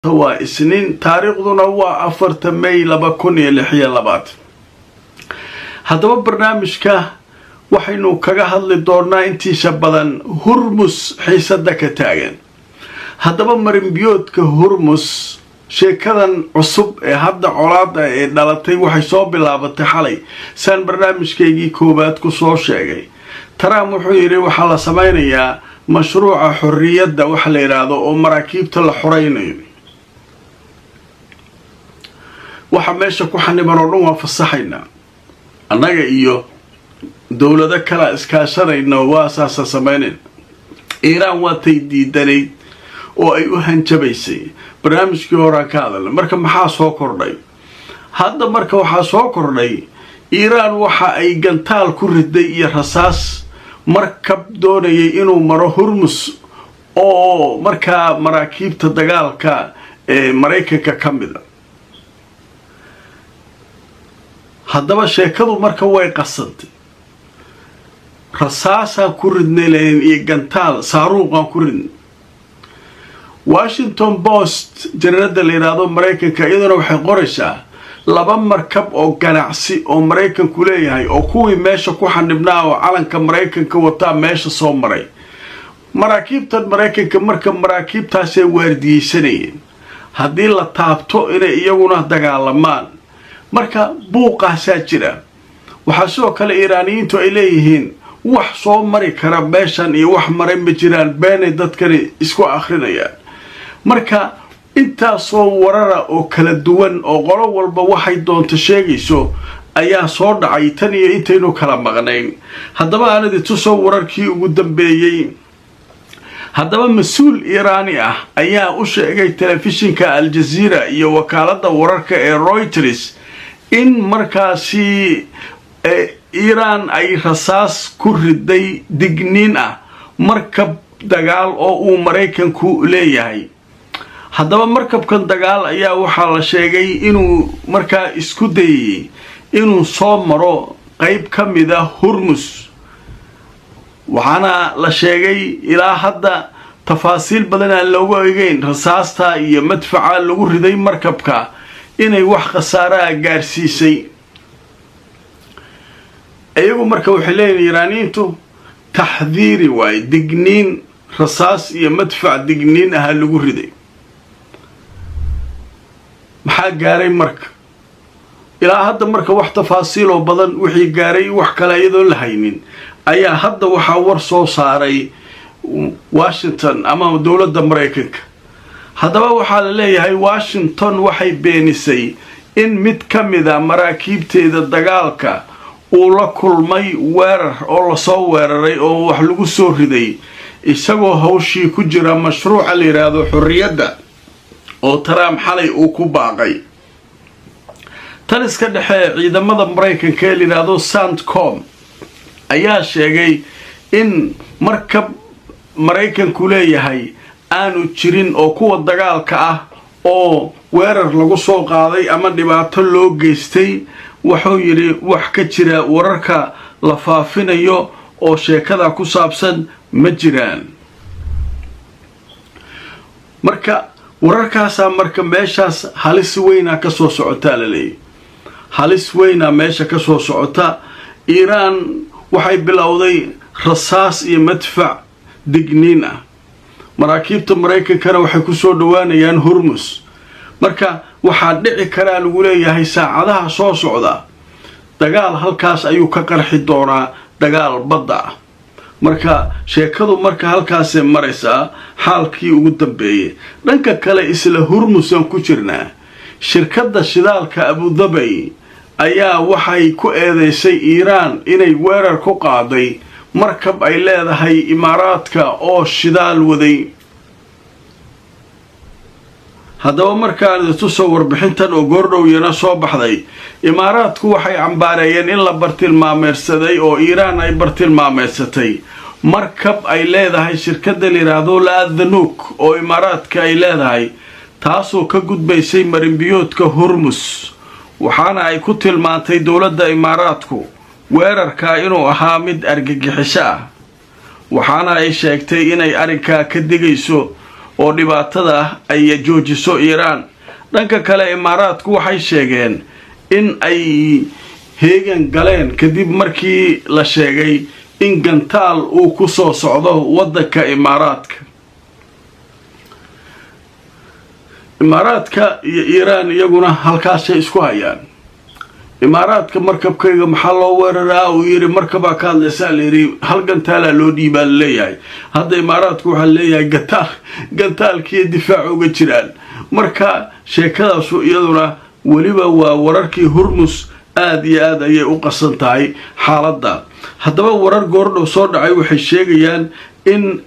هو سنين تاريخنا هو أفرت ماي لبكوني لحية لبات هذا برنامج كه وحينو كجهل للدورنا انتي شبذا هرمس حيصدق تاجن هذا بمرن بيوت كهرمس شيء كذا عصب هذا عرض دلتي وحيصاب بلعبة حالي سان برنامج كيجي كوبات كسر شيء ترى محيري وحلا سمينيا مشروع حرية ده وحلا يرادو ومراكيب الحرين وحماشة كوحني مرونها في الصحينا أنا إيو دولة كلا إسكاشرين واساسا سمينين إيران واتيدي دلي وأيوهن جبيسي برنامج كيورا كذا مركب محاسو كورني هذا مركب محاسو كورني إيران وحا أي جنتال كردي رصاص مركب دوني إنه مرو هرمس أو مركب مراكيب تدقال كا مريكا كاملة هذا شيكادو مركب واي قصد رصاصا كردني لين إي جنتال صاروخا كردني واشنطن بوست جريدة اللي يرادو مريكا كايدنا وحي قرشا لبا مركب او ganacsi oo Mareykanku leeyahay oo kuwii meesha ku xanibnaa oo calanka Mareykanka wata meesha soo maray maraakiibta Mareykanka marka maraakiibtaas ay weerdiyaysanayeen hadii la taabto inay iyaguna dagaalamaan marka buuqaasa jira waxa soo kale Iiraaniyiintu ay leeyihiin wax soo mari kara meeshan iyo wax maray ma jiraan beenay dadkani isku akhrinayaan marka inta soo warara oo kala duwan oo qolo walba waxay doonto sheegayso ayaa soo dhacay tan iyo intaynu kala maqnayn hadaba aanadi tusoo wararkii ugu dambeeyay hadaba mas'uul Iiraani ah ayaa u sheegay telefishinka Al Jazeera iyo wakaalada wararka ee Reuters in markaasi Iiraan ay rasaas ku riday digniin ah markab dagaal oo uu Mareykanku leeyahay haddaba markabkan dagaal ayaa waxa la sheegay inuu markaa isku dayay inuu soo maro qayb kamid ah Hormuz waxaana la sheegay ilaa hadda tafaasiil badan aan looga eegayn rasaasta iyo madfaca lagu riday markabka inay wax khasaare ah gaarsiisay ayagu marka waxay leeyihiin Iiraaniyiintu taxdiiri way digniin rasaas iyo madfac digniin ah lagu riday maxaa gaaray marka ilaa hadda marka wax tafaasiil oo badan wixii gaaray wax kale iyadoo la haynin ayaa hadda waxa war soo saaray Washington ama dawladda Mareykanka hadaba waxa la leeyahay Washington waxay beenisay in mid kamida maraakiibteeda dagaalka uu la kulmay weerar oo la soo weeraray oo wax lagu soo riday isagoo hawshii ku jira mashruuca la yiraahdo xurriyadda oo Trump xalay uu ku baaqay tan iska dhaxay ciidamada Mareykanka ee yiraahdo CENTCOM ayaa sheegay in markab Mareykanku leeyahay aanu jirin oo kuwa dagaalka ah oo weerar lagu soo qaaday ama dhibaato loo geystay wuxuu yiri wax ka jira wararka la faafinayo oo sheekada ku saabsan ma jiraan marka wararkaas marka meeshaas halis weyna ka soo socota laleey halis weyna meesha ka soo socota Iiraan waxay bilowday rasaas iyo madfac digniin ah maraakiibta Mareykanka waxay ku soo dhawaanayaan Hormuz marka waxa dhici kara lagu leeyahay saacadaha soo socda dagaal halkaas ayuu ka qarxi doonaa dagaal badda marka sheekadu marka halkaas maraysa xaalkii ugu dambeeyay dhanka kale isla Hormuz aan ku jirnaa shirkadda shidaalka Abu Dhabi ayaa waxay ku eedeysay Iiraan inay weerar ku qaaday markab ay leedahay Imaaraadka oo shidaal waday hadaba markaan tusoo warbixintan oo goordhow yana soo baxday Imaaraadku waxay cambaarayeen in la bartilmaameedsaday oo Iiraan ay bartilmaameedsatay markab ay leedahay shirkadda la yiraahdo Al-Dhanuuk oo Imaaraadka ay leedahay taasoo ka gudbaysay marinbiyoodka Hormuz waxaana ay ku tilmaantay dawladda Imaaraadku weerarka inuu ahaa mid argagixisho ah waxaana ay sheegtay inay arinka ka digayso oo dhibaatada ay joojiso Iiraan. dhanka kale Imaaraadku waxay sheegeen in ay heegan galeen kadib markii la sheegay in gantaal uu ku soo socdo wadanka Imaaraadka iyo Iiraan iyaguna halkaas ay isku hayaan. Imaaraadka markabkayga maxaa loo weeraraa uu yiri markaba ka hadlaysa leeyahay hal gantaal loo dhiibaa leeyahay. hadda Imaaraadku waxa leeyahay gantaalkii difaac uga jiraan. marka sheekadaas iyaduna waliba waa wararkii Hormuz aad iyo aad ayay u qasan tahay xaaladda. haddaba warar goordhow soo dhacay waxay sheegayaan in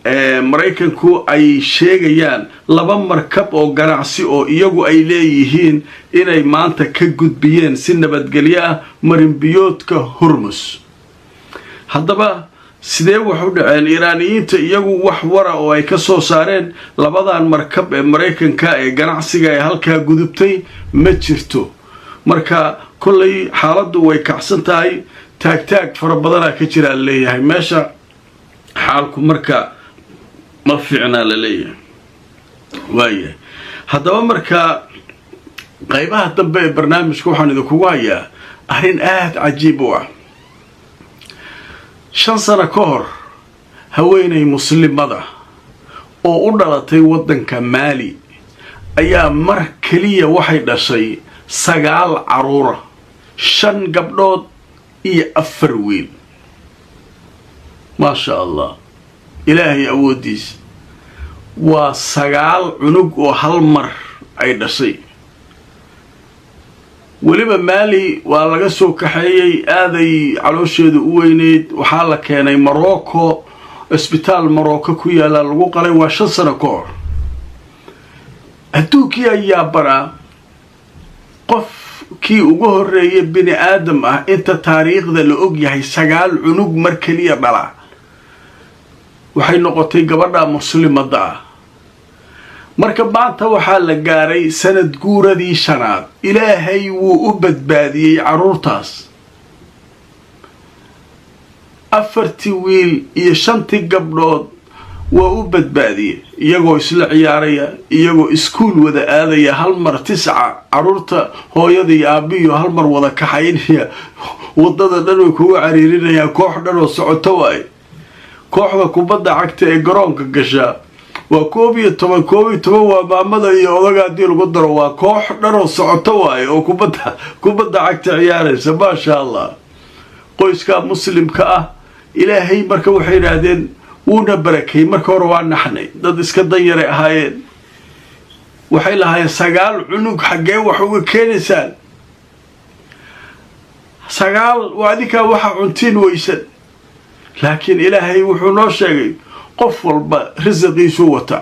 Mareykanku ay sheegayaan 2 markab oo ganacsi oo iyagu ay leeyihiin inay maanta ka gudbiyeen si nabadgelyo ah marinbiyoodka Hormuz. haddaba sidee wax u dhaceen? Iiraaniyiinta iyagu wax wara oo ay ka soo saareen labadan markab ee Mareykanka ee ganacsiga ee halka gudubtay ma jirto. marka kullay xaaladdu way kacsan tahay, taag fara badan ka jira leeyahay meesha. xaalku marka ma fiicna la leeyahay waaye. haddaba marka qaybaha dambe ee barnaamijka waxaan idinku hayaa arrin aad cajiib u ah. 5 sano ka hor haweeney muslimada oo u dhalatay wadanka Mali ayaa mar kaliya waxay dhashay 9 caruur, 5 gabdhood iyo 4 wiil. ما شاء الله إلهي أوديس وسجال عنق وهالمر أي دشي ولما مالي ولا جسوا كحيي هذا علوش وينيد وحالة كان مروكو اسبيتال مروكو كويا للوقرة وشصنا كور هتوكي يا برا قف كي وجهر بني آدم أنت تاريخ ذا لأوجي هي سجال عنق مركلية بلا waxay noqotay gabadha muslimada ah. marka maanta waxa la gaaray sanad guuradii 5aad. ilaahay wuu u badbaadiyay caruurtaas. 4 wiil iyo 5 gabdhood waa u badbaadiyay iyagoo isla ciyaaraya, iyagoo iskuul wada aadaya. hal mar 9 caruurta hooyadii aabiyo hal mar wada kaxaynaya wadada dhan way kugu cariirinayaan. koox dhan oo socoto waay. kooxda kubadda cagta ee garoonka gasha waa 11 waa maamada iyo odaga hadii lagu daro waa koox dhan oo socoto waay oo kubadda cagta ciyaaraysa. ma sha Allah qoyska muslimka ah ilaahay marka waxay yiraahdeen wuuna barakay. marka hore waa naxnay dad iska danyare ahaayeen. waxay lahaayeen 9 cunug xagee wax uga keenaysan 9 waadika waxa cuntiin weysan. laakiin ilaahay wuxuu noo sheegay qof walba risqiisu wata.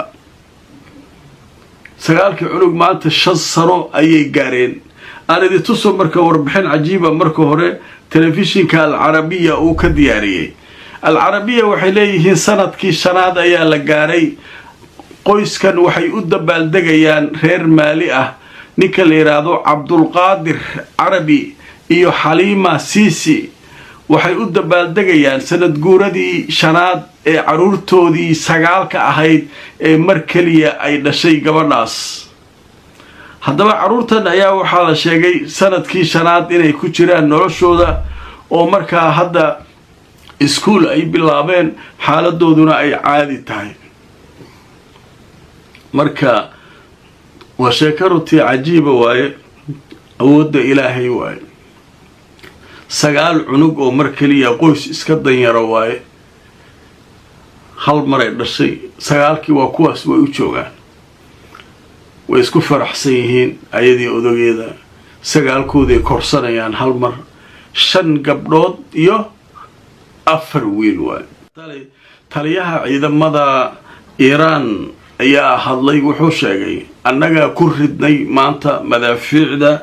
9 cunug maanta 5 sano ayay gaareen. aanadi tuso marka warbixin cajiiba marka hore telefishinka Al-Arabiya uu ka diyaariyay. Al-Arabiya waxay leeyihiin sanadkii 5aad ayaa la gaaray. qoyskan waxay u dabaaldegayaan reer Maali ah ninka la yiraahdo Cabdulqaadir Arabi iyo Xaliima Siisi. waxay u dabaaldegayaan sanad guuradii 5aad ee caruurtoodii 9 ahayd ee mar kaliya ay dhashay gabadhaas. haddaba caruurtan ayaa waxaa la sheegay sanadkii 5aad inay ku jiraan noloshooda oo markaa hadda iskuul ay bilaabeen, xaaladooduna ay caadi tahay. marka waa sheeko runtii cajiiba waaye, awoodda ilaahay waaye. 9 cunug oo mar kaliya qoys iska danyaro waaye. hal mar ay dhashay. 9kii waa kuwaas way u joogaan. way isku faraxsan yihiin ayadii odageeda. 9koodii korsanayaan hal mar. 5 gabdhood iyo 4 wiil waaye. taliyaha ciidamada Iiraan ayaa hadlay wuxuu sheegay annaga ku ridnay maanta madaafiicda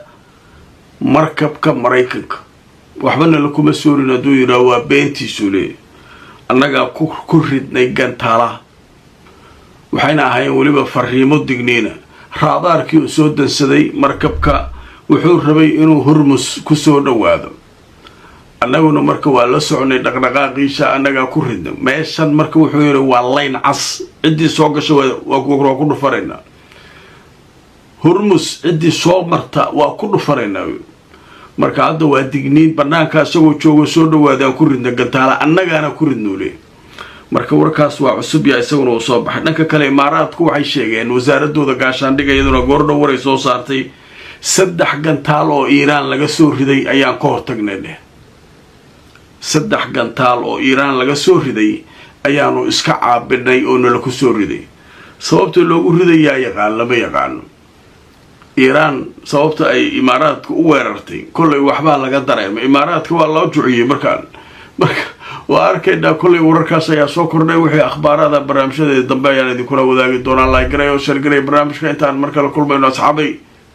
markabka Mareykanka. waxbana la kuma soorin haduu yiraahdo waa beentiisu leeyahay. annaga ku ridnay gantaala. waxayna ahayn waliba fariimo digniina. raadaarkii uu soo dansaday markabka wuxuu rabay inuu Hormuz ku soo dhawaado. annaguna marka waa la soconay dhaqdhaqaaqiisa annagaa ku ridna meeshan marka wuxuu yidhi waa layn cas ciddii soo gasha waa ku dhufaraynaa hurmus ciddii soo marta waa ku dhufaraynaa marka hadda waa digniin bannaanka isagoo jooga soo dhawaadaan ku ridna gantaala annagaana ku ridnuule marka warkaas waa cusub yaa isaguna uu soo baxay dhanka kale imaaraadku waxay sheegeen wasaaradooda gaashaandhiga iyaduna goordhow waray soo saartay 3 gantaal oo Iiraan laga soo riday ayaan ka hortagnay 3 gantaal oo Iiraan laga soo riday ayaanu iska caabinay oo nala ku soo riday sababta loogu ridayaa yaqaan lama yaqaano Iiraan sababta ay imaaraadku u weerartay kulay waxba laga dareemay imaaraadka waa loo juciyay marka waa arkayda kulay wararkaas ayaa soo kordhay wixii akhbaarada barnaamijyada dambe ayaan idin kula wadaagi doonaa like gareeyo share gareeyo barnaamijka intaan markale kulmayno asxaabay